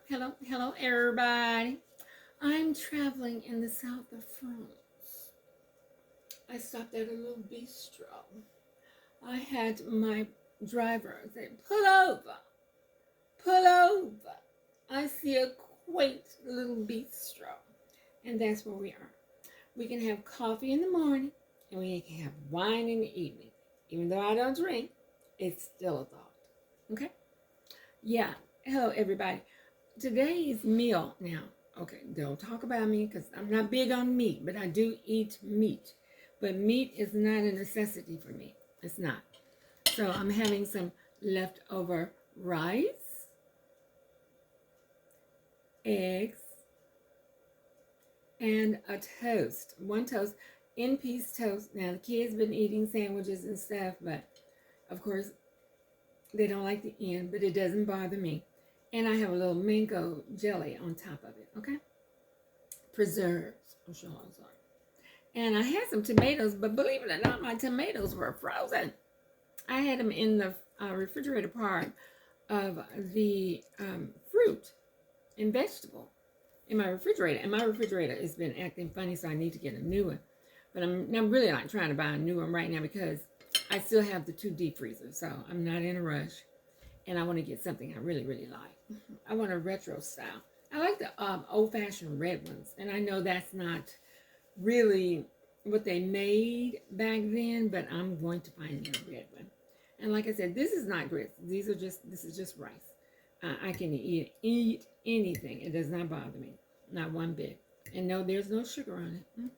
hello, everybody. I'm traveling in the south of France. I stopped at a little bistro. I had my driver say, pull over. I see a quaint little bistro, and that's where we are. We can have coffee in the morning, and we can have wine in the evening. Even though I don't drink, it's still a thought. Okay? Yeah. Hello, everybody. Today's meal now. Okay, don't talk about me because I'm not big on meat, but I do eat meat. But meat is not a necessity for me. It's not. So I'm having some leftover rice, eggs, and a toast. One toast, in piece toast. Now the kids been eating sandwiches and stuff, but of course they don't like the end, but it doesn't bother me. And I have a little mango jelly on top of it. Okay, preserves. I'm sure I'm sorry. And I had some tomatoes, but believe it or not, my tomatoes were frozen. I had them in the refrigerator part of the fruit and vegetable in my refrigerator. And my refrigerator has been acting funny, so I need to get a new one. But I'm really not trying to buy a new one right now because I still have the 2 deep freezers, so I'm not in a rush. And I want to get something I really, really like. I want a retro style. I like the old-fashioned red ones, and I know that's not really what they made back then, but I'm going to find a red one. And like I said, this is not grits. This is just rice. I can eat anything. It does not bother me, not one bit. And no, there's no sugar on it.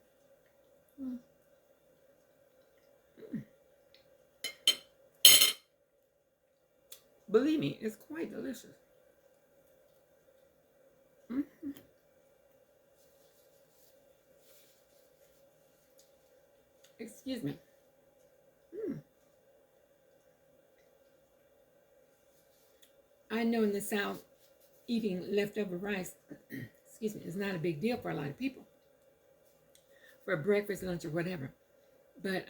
Believe me, it's quite delicious. Excuse me. I know in the South, eating leftover rice, excuse me, is not a big deal for a lot of people. For breakfast, lunch, or whatever. But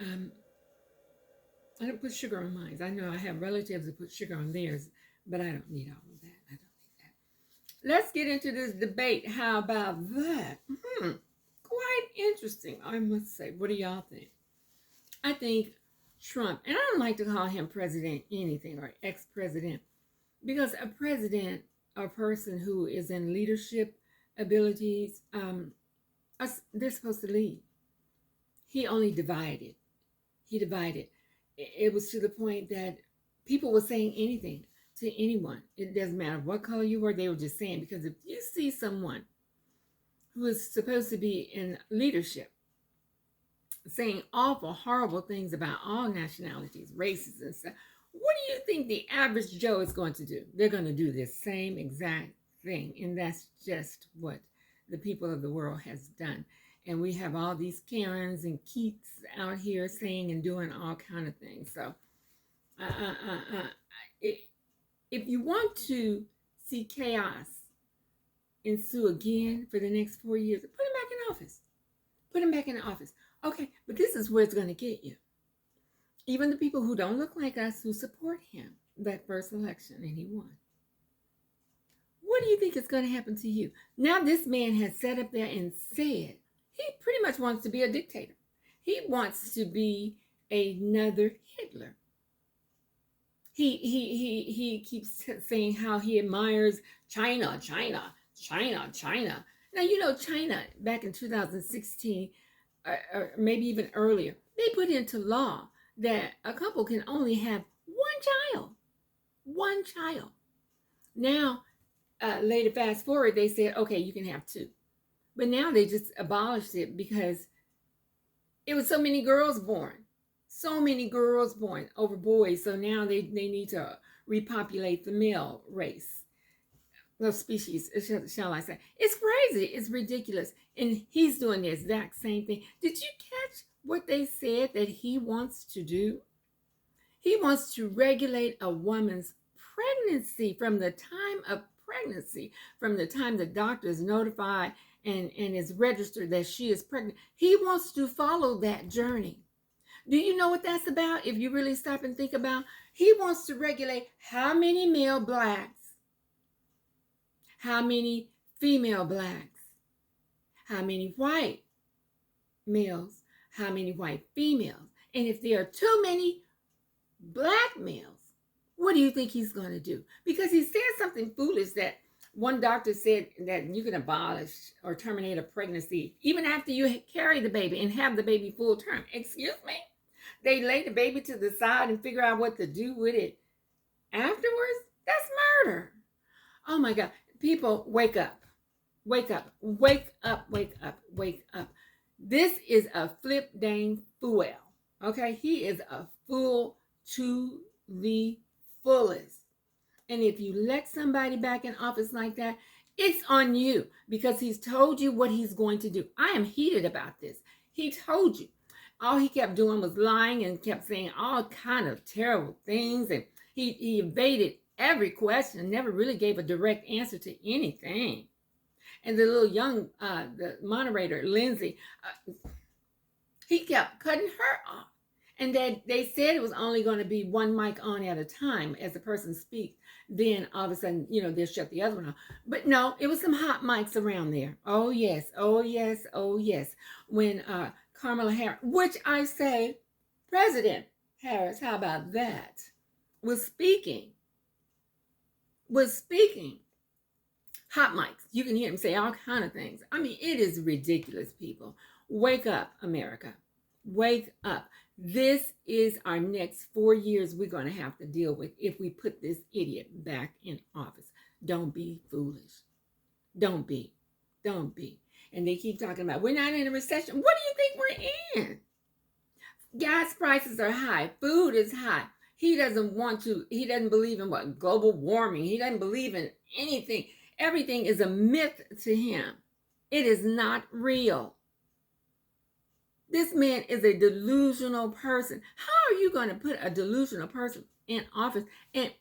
I don't put sugar on mine. I know I have relatives that put sugar on theirs, but I don't need all of that. I don't need that. Let's get into this debate. How about that? Quite interesting, I must say. What do y'all think? I think Trump, and I don't like to call him president anything or ex-president, because a president, a person who is in leadership abilities, they're supposed to lead. He only divided. He divided. It was to the point that people were saying anything to anyone. It doesn't matter what color you were, they were just saying, because if you see someone who is supposed to be in leadership saying awful, horrible things about all nationalities, races, and stuff, what do you think the average Joe is going to do? They're going to do this same exact thing. And that's just what the people of the world has done. And we have all these Karens and Keats out here saying and doing all kind of things. So if you want to see chaos ensue again for the next 4 years, put him back in office. Put him back in office. Okay, but this is where it's going to get you. Even the people who don't look like us who support him that first election, and he won. What do you think is going to happen to you? Now this man has sat up there and said he pretty much wants to be a dictator. He wants to be another Hitler. He keeps saying how he admires China. Now, you know, China back in 2016, or maybe even earlier, they put into law that a couple can only have one child. Now, later, fast forward, they said, okay, you can have 2. But now they just abolished it because it was so many girls born over boys. So now they need to repopulate the male race, the species, shall I say. It's crazy. It's ridiculous. And he's doing the exact same thing. Did you catch what they said that he wants to do? He wants to regulate a woman's pregnancy from the time of pregnancy, from the time the doctor is notified and is registered that she is pregnant. He wants to follow that journey. Do you know what that's about? If you really stop and think about, he wants to regulate how many male blacks How many female blacks? How many white males? How many white females? And if there are too many black males, what do you think he's going to do? Because he said something foolish that one doctor said that you can abolish or terminate a pregnancy even after you carry the baby and have the baby full term. Excuse me? They lay the baby to the side and figure out what to do with it afterwards? That's murder. Oh my God. People, wake up. Wake up. Wake up. Wake up. Wake up. This is a flip dang fool. Okay? He is a fool to the fullest. And if you let somebody back in office like that, it's on you because he's told you what he's going to do. I am heated about this. He told you. All he kept doing was lying and kept saying all kind of terrible things. And he evaded every question and never really gave a direct answer to anything. And the little young, the moderator, Lindsay, he kept cutting her off. And they said it was only going to be one mic on at a time as the person speaks. Then all of a sudden, they'll shut the other one off. But no, it was some hot mics around there. Oh, yes. Oh, yes. Oh, yes. When Kamala Harris, which I say, President Harris, how about that, was speaking. Hot mics. You can hear him say all kind of things. I mean, it is ridiculous, people. Wake up, America. Wake up. This is our next 4 years we're going to have to deal with if we put this idiot back in office. Don't be foolish. Don't be. And they keep talking about, we're not in a recession. What do you think we're in? Gas prices are high. Food is high. He doesn't believe in what? Global warming. He doesn't believe in anything. Everything is a myth to him. It is not real. This man is a delusional person. How are you going to put a delusional person in office? And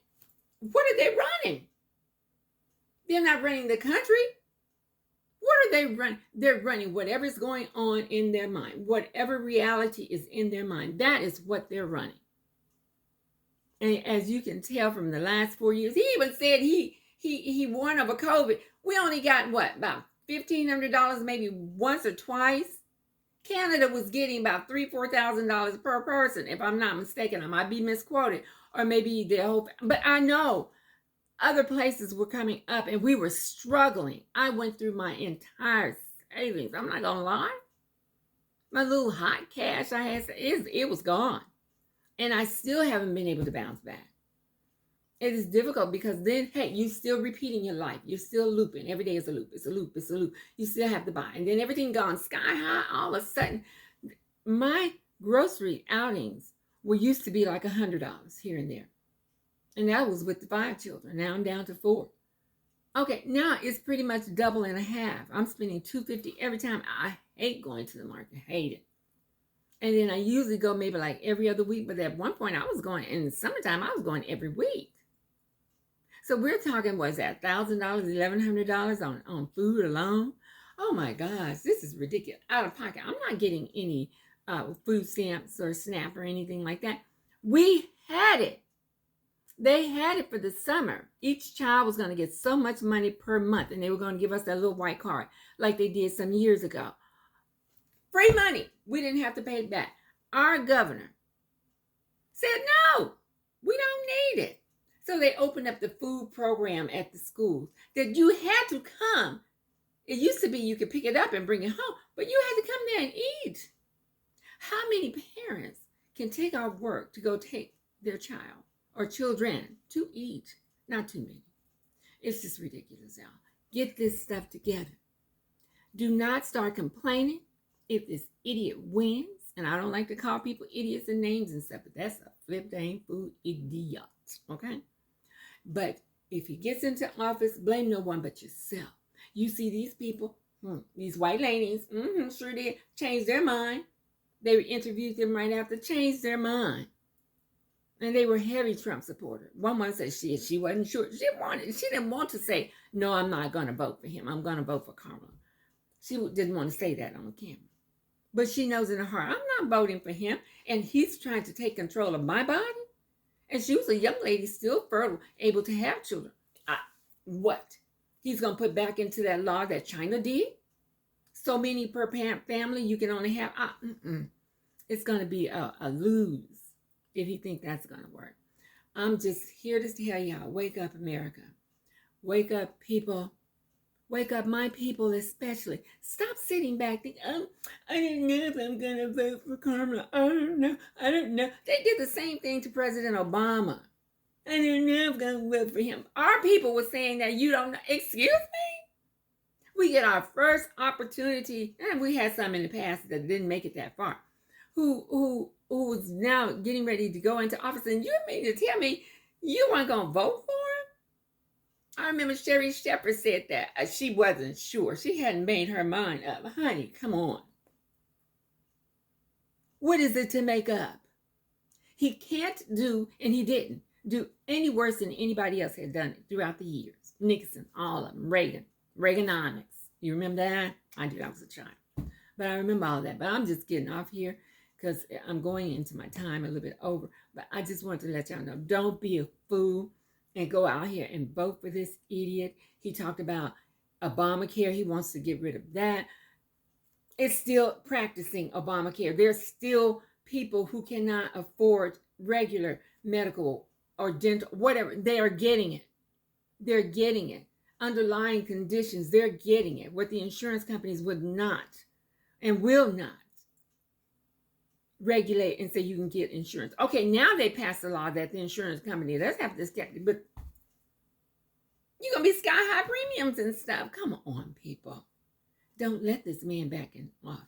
what are they running? They're not running the country. What are they running? They're running whatever's going on in their mind. Whatever reality is in their mind. That is what they're running. And as you can tell from the last 4 years, he even said he won over COVID. We only got what? About $1,500 maybe once or twice. Canada was getting about $3,000-$4,000 per person, if I'm not mistaken. I might be misquoted, or maybe the whole. But I know other places were coming up, and we were struggling. I went through my entire savings. I'm not gonna lie. My little hot cash I had, it was gone, and I still haven't been able to bounce back. It is difficult because then, hey, you're still repeating your life. You're still looping. Every day is a loop. It's a loop. It's a loop. You still have to buy. And then everything gone sky high. All of a sudden, my grocery outings used to be like $100 here and there. And that was with the 5 children. Now I'm down to 4. Okay, now it's pretty much double and a half. I'm spending $250 every time. I hate going to the market. Hate it. And then I usually go maybe like every other week. But at one point I was going, in the summertime, I was going every week. So we're talking, what is that, $1,000, $1,100 on food alone? Oh my gosh, this is ridiculous. Out of pocket. I'm not getting any food stamps or SNAP or anything like that. We had it. They had it for the summer. Each child was going to get so much money per month, and they were going to give us that little white card like they did some years ago. Free money. We didn't have to pay it back. Our governor said, no, we don't need it. So they opened up the food program at the schools that you had to come. It used to be you could pick it up and bring it home, but you had to come there and eat. How many parents can take off work to go take their child or children to eat? Not too many. It's just ridiculous, y'all. Get this stuff together. Do not start complaining if this idiot wins. And I don't like to call people idiots and names and stuff, but that's a flip dang food idiot, okay? But if he gets into office, blame no one but yourself. You see these people, these white ladies, sure did, change their mind. They interviewed them right after, changed their mind. And they were heavy Trump supporters. One said she wasn't sure. She didn't want to say, no, I'm not going to vote for him. I'm going to vote for Kamala. She didn't want to say that on camera. But she knows in her heart, I'm not voting for him. And he's trying to take control of my body. And she was a young lady, still fertile, able to have children. What? he's going to put back into that law that China did. So many per family, you can only have, it's going to be a lose if he think that's going to work. I'm just here to tell y'all, wake up, America. Wake up, people. Wake up, my people especially. Stop sitting back thinking, oh, I don't know if I'm going to vote for Kamala. I don't know. They did the same thing to President Obama. I don't know if I'm going to vote for him. Our people were saying that you don't know. Excuse me? We get our first opportunity, and we had some in the past that didn't make it that far, who was now getting ready to go into office, and you mean to tell me you weren't going to vote for him? I remember Sherry Shepherd said that. She wasn't sure. She hadn't made her mind up. Honey, come on. What is it to make up? He can't do, and he didn't do any worse than anybody else had done it throughout the years. Nixon, all of them, Reaganomics. You remember that? I did. I was a child. But I remember all that. But I'm just getting off here because I'm going into my time a little bit over. But I just wanted to let y'all know, don't be a fool and go out here and vote for this idiot. He talked about Obamacare. He wants to get rid of that. It's still practicing Obamacare. There's still people who cannot afford regular medical or dental, whatever. They are getting it. They're getting it. Underlying conditions, they're getting it. What the insurance companies would not and will not regulate and say you can get insurance. Okay, now they passed a law that the insurance company does have this, but you're going to be sky high premiums and stuff. Come on, people. Don't let this man back in office,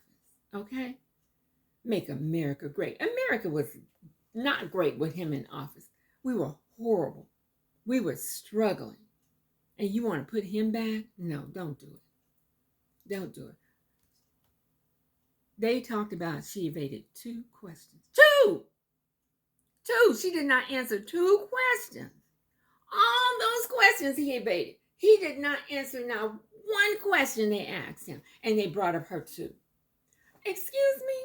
okay? Make America great. America was not great with him in office. We were horrible. We were struggling. And you want to put him back? No, don't do it. Don't do it. They talked about she evaded 2 questions. Two! She did not answer 2 questions. All those questions he evaded. He did not answer now 1 question they asked him. And they brought up her 2. Excuse me?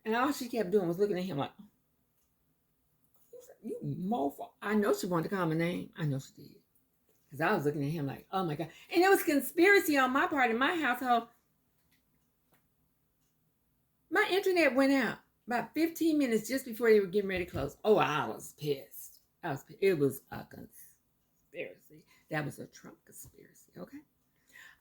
And all she kept doing was looking at him like, you mofo. I know she wanted to call my name. I know she did. Because I was looking at him like, oh my God. And it was conspiracy on my part in my household. My internet went out about 15 minutes just before they were getting ready to close. Oh, I was pissed. It was a conspiracy. That was a Trump conspiracy, okay?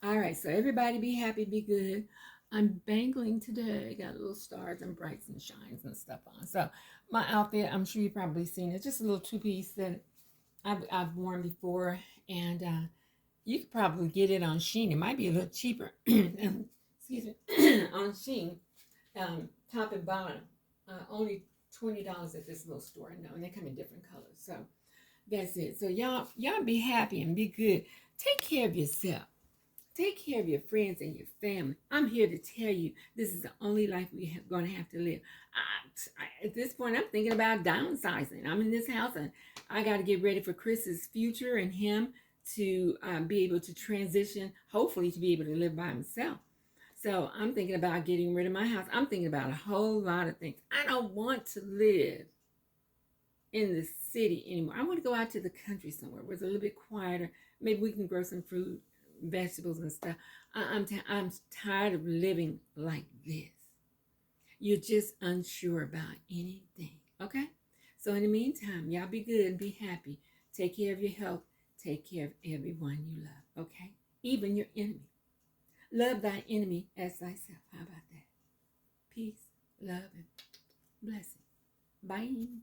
All right, so everybody be happy, be good. I'm bangling today. Got little stars and brights and shines and stuff on. So my outfit, I'm sure you've probably seen it. Just a little 2-piece that I've worn before. And you could probably get it on Shein. It might be a little cheaper. Excuse me. On Shein, top and bottom. Only $20 at this little store. I know, and they come in different colors. So that's it. So y'all be happy and be good. Take care of yourself. Take care of your friends and your family. I'm here to tell you this is the only life we're going to have to live. At this point, I'm thinking about downsizing. I'm in this house and I got to get ready for Chris's future and him to be able to transition, hopefully to be able to live by himself. So I'm thinking about getting rid of my house. I'm thinking about a whole lot of things. I don't want to live in the city anymore. I want to go out to the country somewhere where it's a little bit quieter. Maybe we can grow some fruit, vegetables and stuff. I'm tired of living like this. You're just unsure about anything, okay? So in the meantime, y'all be good and be happy. Take care of your health. Take care of everyone you love, okay? Even your enemy. Love thy enemy as thyself. How about that? Peace, love, and blessing. Bye.